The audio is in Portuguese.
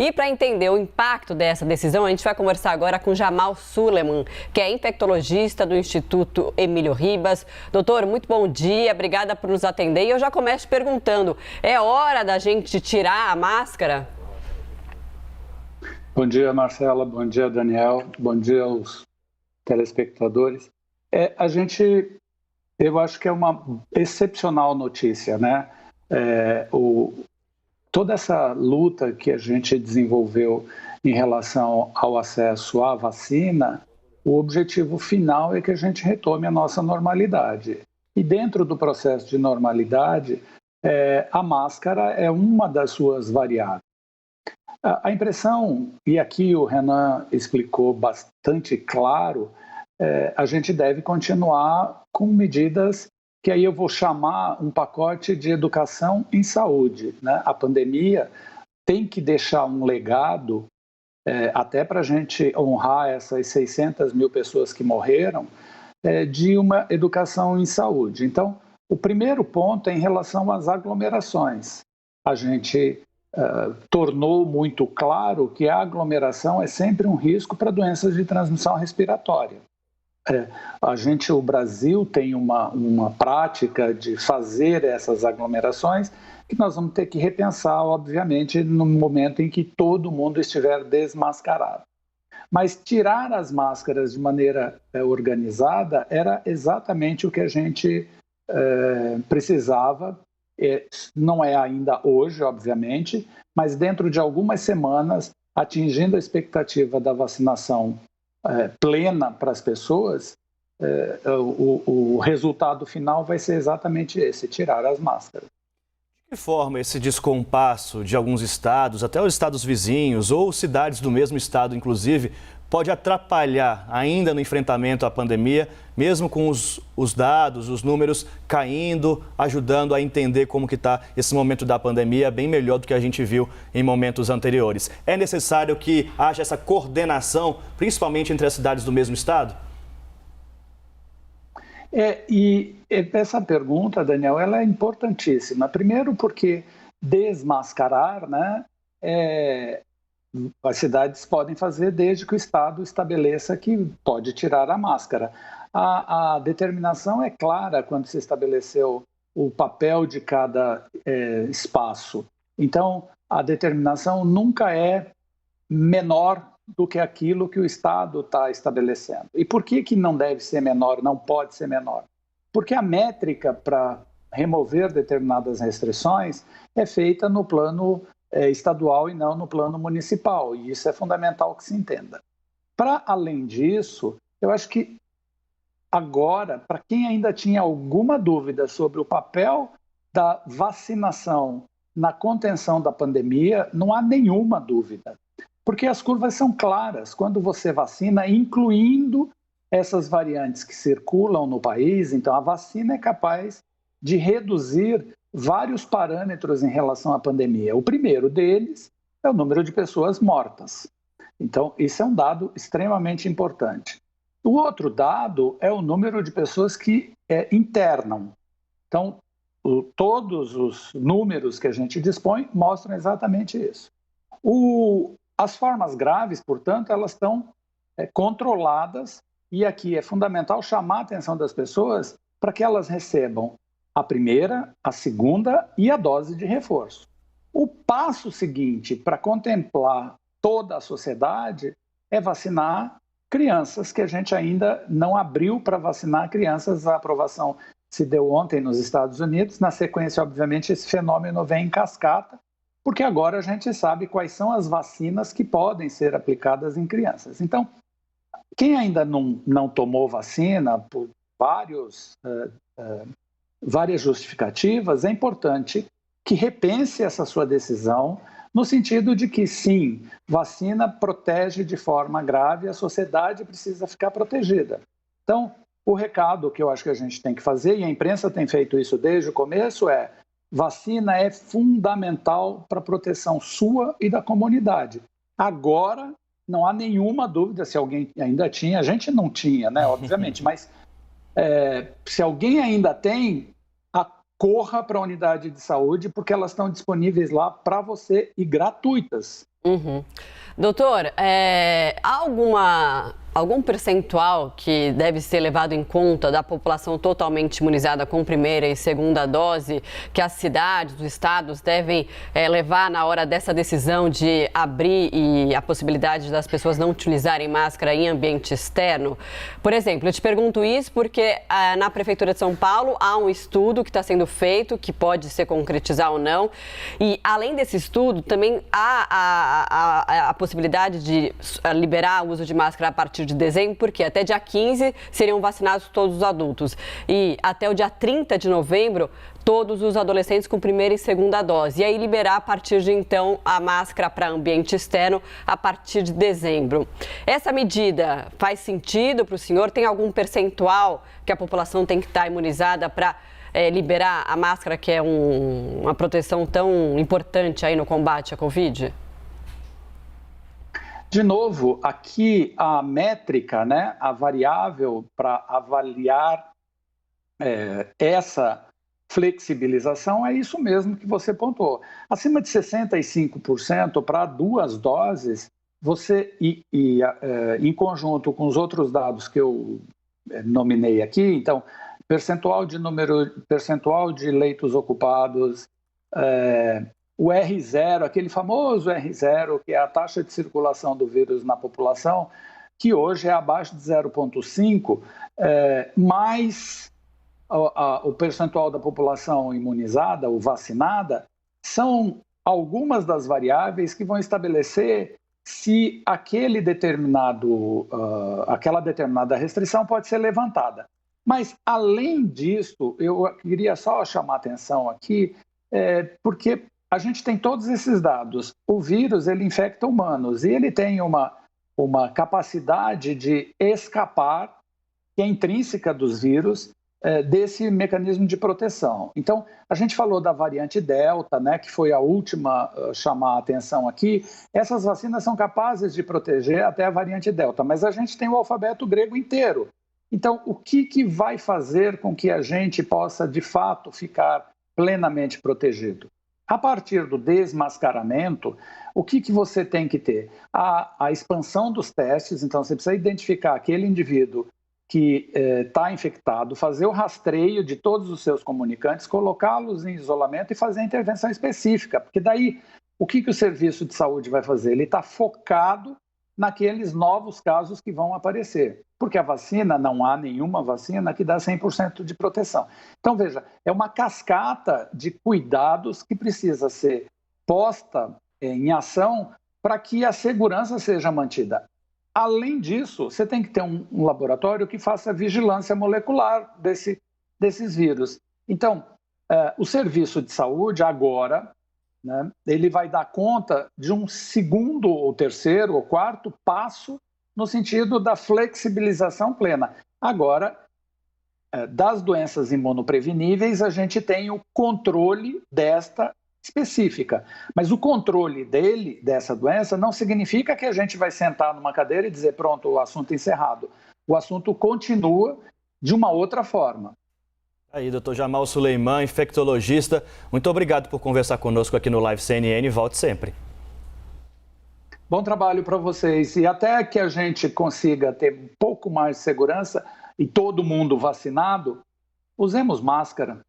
E para entender o impacto dessa decisão, a gente vai conversar agora com Jamal Suleiman, que é infectologista do Instituto Emílio Ribas. Doutor, muito bom dia, obrigada por nos atender. E eu já começo perguntando, é hora da gente tirar a máscara? Bom dia, Marcela, bom dia, Daniel, bom dia aos telespectadores. Eu acho que é uma excepcional notícia, né? Toda essa luta que a gente desenvolveu em relação ao acesso à vacina, o objetivo final é que a gente retome a nossa normalidade. E dentro do processo de normalidade, a máscara é uma das suas variáveis. A impressão, e aqui o Renan explicou bastante claro, a gente deve continuar com medidas que aí eu vou chamar um pacote de educação em saúde, né? A pandemia tem que deixar um legado, até para a gente honrar essas 600 mil pessoas que morreram, de uma educação em saúde. Então, o primeiro ponto é em relação às aglomerações. A gente tornou muito claro que a aglomeração é sempre um risco para doenças de transmissão respiratória. O Brasil tem uma prática de fazer essas aglomerações que nós vamos ter que repensar, obviamente, no momento em que todo mundo estiver desmascarado. Mas tirar as máscaras de maneira organizada era exatamente o que a gente precisava. Não é ainda hoje, obviamente, mas dentro de algumas semanas, atingindo a expectativa da vacinação plena para as pessoas, o resultado final vai ser exatamente esse, tirar as máscaras. De que forma esse descompasso de alguns estados, até os estados vizinhos ou cidades do mesmo estado, inclusive, pode atrapalhar ainda no enfrentamento à pandemia, mesmo com os dados, os números caindo, ajudando a entender como que está esse momento da pandemia, bem melhor do que a gente viu em momentos anteriores. É necessário que haja essa coordenação, principalmente entre as cidades do mesmo estado? E essa pergunta, Daniel, ela é importantíssima. Primeiro porque desmascarar, né, as cidades podem fazer desde que o Estado estabeleça que pode tirar a máscara. A determinação é clara quando se estabeleceu o papel de cada espaço. Então, a determinação nunca é menor do que aquilo que o Estado está estabelecendo. E por que não deve ser menor, não pode ser menor? Porque a métrica para remover determinadas restrições é feita no plano estadual e não no plano municipal, e isso é fundamental que se entenda. Para além disso, eu acho que agora, para quem ainda tinha alguma dúvida sobre o papel da vacinação na contenção da pandemia, não há nenhuma dúvida, porque as curvas são claras. Quando você vacina, incluindo essas variantes que circulam no país, então a vacina é capaz de reduzir vários parâmetros em relação à pandemia. O primeiro deles é o número de pessoas mortas. Então, isso é um dado extremamente importante. O outro dado é o número de pessoas que internam. Então, todos os números que a gente dispõe mostram exatamente isso. As formas graves, portanto, elas estão controladas, e aqui é fundamental chamar a atenção das pessoas para que elas recebam a primeira, a segunda e a dose de reforço. O passo seguinte para contemplar toda a sociedade é vacinar crianças, que a gente ainda não abriu para vacinar crianças. A aprovação se deu ontem nos Estados Unidos. Na sequência, obviamente, esse fenômeno vem em cascata, porque agora a gente sabe quais são as vacinas que podem ser aplicadas em crianças. Então, quem ainda não tomou vacina por várias justificativas, é importante que repense essa sua decisão, no sentido de que, sim, vacina protege de forma grave, a sociedade precisa ficar protegida. Então, o recado que eu acho que a gente tem que fazer, e a imprensa tem feito isso desde o começo, vacina é fundamental para a proteção sua e da comunidade. Agora, não há nenhuma dúvida, se alguém ainda tinha, a gente não tinha, né, obviamente, mas se alguém ainda tem, corra para a unidade de saúde, porque elas estão disponíveis lá para você e gratuitas. Uhum. Doutor, há algum percentual que deve ser levado em conta da população totalmente imunizada com primeira e segunda dose, que as cidades, os estados devem levar na hora dessa decisão de abrir e a possibilidade das pessoas não utilizarem máscara em ambiente externo? Por exemplo, eu te pergunto isso porque na Prefeitura de São Paulo há um estudo que está sendo feito, que pode se concretizar ou não, e além desse estudo também há a possibilidade de liberar o uso de máscara a partir de dezembro, porque até dia 15 seriam vacinados todos os adultos e até o dia 30 de novembro todos os adolescentes com primeira e segunda dose. E aí liberar a partir de então a máscara para ambiente externo a partir de dezembro. Essa medida faz sentido para o senhor? Tem algum percentual que a população tem que estar imunizada para liberar a máscara, que é uma proteção tão importante aí no combate à Covid? De novo, aqui a métrica, né, a variável para avaliar essa flexibilização é isso mesmo que você pontuou. Acima de 65% para 2 doses, você, em conjunto com os outros dados que eu nominei aqui, então, percentual de leitos ocupados, o R0, aquele famoso R0, que é a taxa de circulação do vírus na população, que hoje é abaixo de 0,5, mais o percentual da população imunizada ou vacinada, são algumas das variáveis que vão estabelecer se aquela determinada restrição pode ser levantada. Mas, além disso, eu queria só chamar a atenção aqui, porque a gente tem todos esses dados. O vírus, ele infecta humanos e ele tem uma capacidade de escapar, que é intrínseca dos vírus, desse mecanismo de proteção. Então, a gente falou da variante Delta, né, que foi a última a chamar a atenção aqui. Essas vacinas são capazes de proteger até a variante Delta, mas a gente tem o alfabeto grego inteiro. Então, o que vai fazer com que a gente possa, de fato, ficar plenamente protegido? A partir do desmascaramento, o que você tem que ter? A expansão dos testes, então você precisa identificar aquele indivíduo que está infectado, fazer o rastreio de todos os seus comunicantes, colocá-los em isolamento e fazer a intervenção específica, porque daí o que o serviço de saúde vai fazer? Ele está focado naqueles novos casos que vão aparecer, porque a vacina, não há nenhuma vacina que dá 100% de proteção. Então, veja, é uma cascata de cuidados que precisa ser posta em ação para que a segurança seja mantida. Além disso, você tem que ter um laboratório que faça vigilância molecular desses vírus. Então, o serviço de saúde agora, né, ele vai dar conta de um segundo, ou terceiro, ou quarto passo no sentido da flexibilização plena. Agora, das doenças imunopreveníveis, a gente tem o controle desta específica. Mas o controle dessa doença, não significa que a gente vai sentar numa cadeira e dizer, pronto, o assunto encerrado. O assunto continua de uma outra forma. Aí, doutor Jamal Suleiman, infectologista, muito obrigado por conversar conosco aqui no Live CNN. Volte sempre. Bom trabalho para vocês. E até que a gente consiga ter um pouco mais de segurança e todo mundo vacinado, usemos máscara.